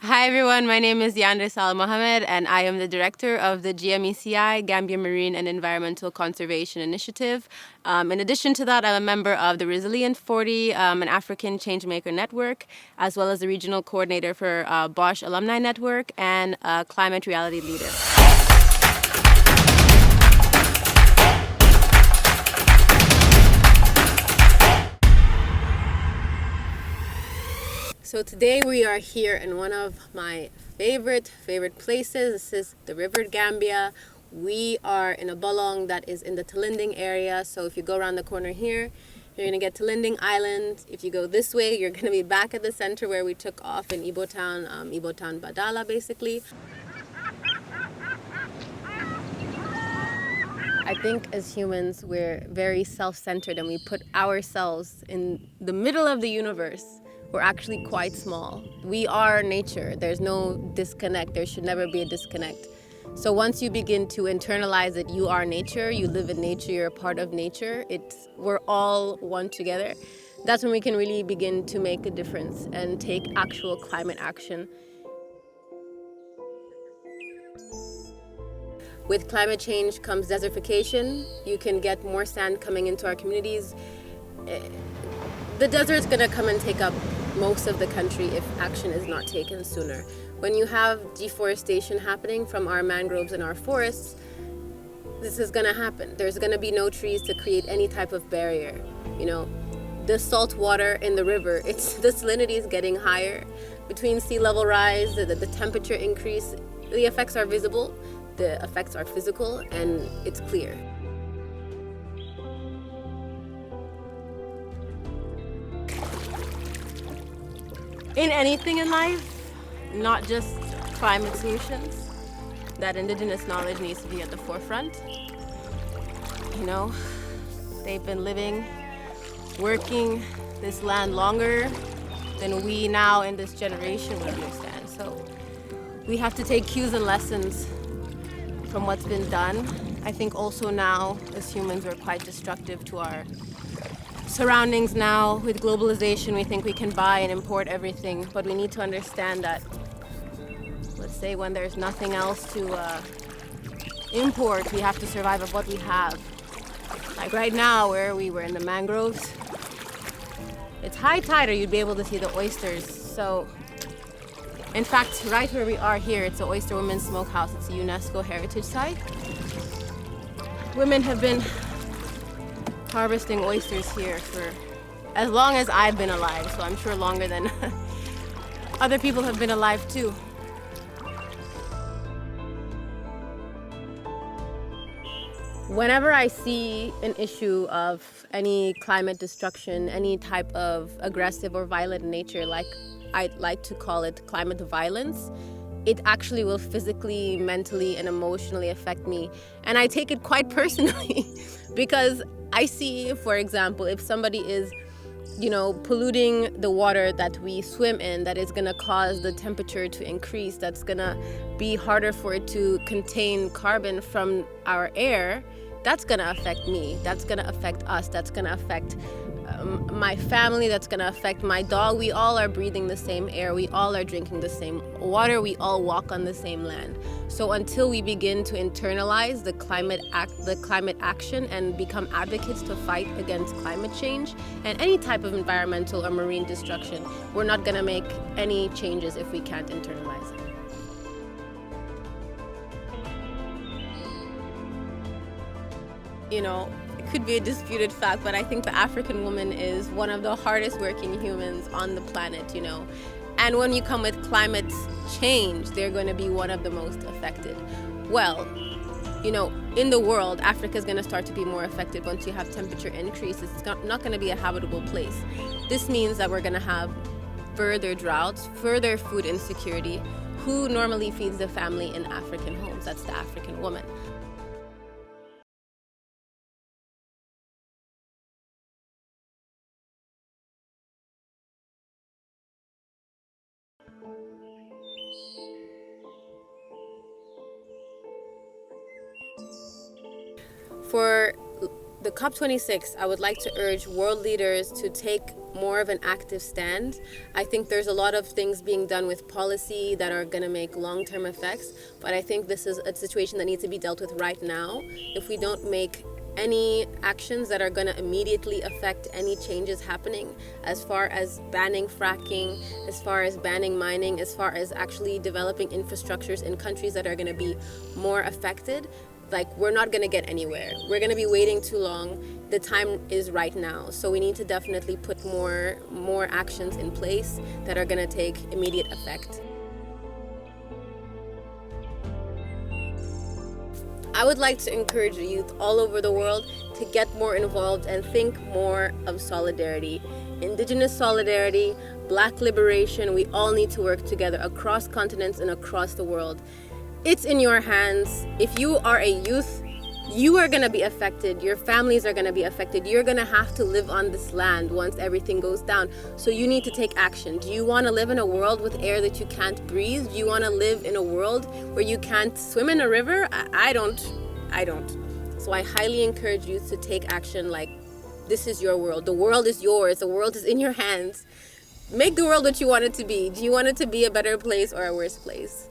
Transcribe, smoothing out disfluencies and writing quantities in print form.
Hi everyone, my name is Yandeh Sallah-Muhammed and I am the director of the GMECI, Gambia Marine and Environmental Conservation Initiative. In addition to that, I'm a member of the Resilient40, an African Changemaker Network, as well as the regional coordinator for Bosch Alumni Network and a climate reality leader. So today we are here in one of my favorite places. This is the River Gambia. We are in a bolong that is in the Talinding area. So if you go around the corner here, you're going to get Talinding Island. If you go this way, you're going to be back at the center where we took off in Ibo Town Badala basically. I think as humans, we're very self-centered and we put ourselves in the middle of the universe. We're actually quite small. We are nature. There's no disconnect. There should never be a disconnect. So once you begin to internalize that you are nature, you live in nature, you're a part of nature, we're all one together. That's when we can really begin to make a difference and take actual climate action. With climate change comes desertification. You can get more sand coming into our communities. The desert's gonna come and take up most of the country if action is not taken sooner. When you have deforestation happening from our mangroves and our forests, this is gonna happen. There's gonna be no trees to create any type of barrier. The salt water in the river, the salinity is getting higher. Between sea level rise, the temperature increase, the effects are visible. The effects are physical and it's clear. In anything in life, not just climate solutions, that indigenous knowledge needs to be at the forefront. They've been living, working this land longer than we now in this generation would understand. So we have to take cues and lessons from what's been done. I think also now, as humans, we're quite destructive to our surroundings now. With globalization, we think we can buy and import everything, but we need to understand that, let's say, when there's nothing else to import, we have to survive of what we have. Like right now, where we were in the mangroves, it's high tide or you'd be able to see the oysters. So in fact, right where we are here, it's the Oyster Women's Smokehouse. It's a UNESCO heritage site. Women have been harvesting oysters here for as long as I've been alive, so I'm sure longer than other people have been alive too. Whenever I see an issue of any climate destruction, any type of aggressive or violent nature, like I'd like to call it climate violence, it actually will physically, mentally, and emotionally affect me. And I take it quite personally because I see, for example, if somebody is, polluting the water that we swim in, that is gonna cause the temperature to increase, that's gonna be harder for it to contain carbon from our air, that's gonna affect me, that's gonna affect us, that's gonna affect my family, that's gonna affect my dog. We all are breathing the same air, we all are drinking the same water, we all walk on the same land. So until we begin to internalize the climate action and become advocates to fight against climate change and any type of environmental or marine destruction, we're not gonna make any changes if we can't internalize it. It could be a disputed fact, but I think the African woman is one of the hardest working humans on the planet, And when you come with climate change, they're going to be one of the most affected. Well, in the world, Africa is going to start to be more affected once you have temperature increases. It's not going to be a habitable place. This means that we're going to have further droughts, further food insecurity. Who normally feeds the family in African homes? That's the African woman. For the COP26, I would like to urge world leaders to take more of an active stand. I think there's a lot of things being done with policy that are going to make long-term effects, but I think this is a situation that needs to be dealt with right now. If we don't make any actions that are going to immediately affect any changes happening, as far as banning fracking, as far as banning mining, as far as actually developing infrastructures in countries that are going to be more affected, like, we're not going to get anywhere. We're going to be waiting too long. The time is right now. So we need to definitely put more actions in place that are going to take immediate effect. I would like to encourage the youth all over the world to get more involved and think more of solidarity. Indigenous solidarity, Black liberation, we all need to work together across continents and across the world. It's in your hands. If you are a youth, you are going to be affected. Your families are going to be affected. You're going to have to live on this land once everything goes down. So you need to take action. Do you want to live in a world with air that you can't breathe? Do you want to live in a world where you can't swim in a river? I don't. So I highly encourage you to take action. Like, this is your world. The world is yours. The world is in your hands. Make the world what you want it to be. Do you want it to be a better place or a worse place?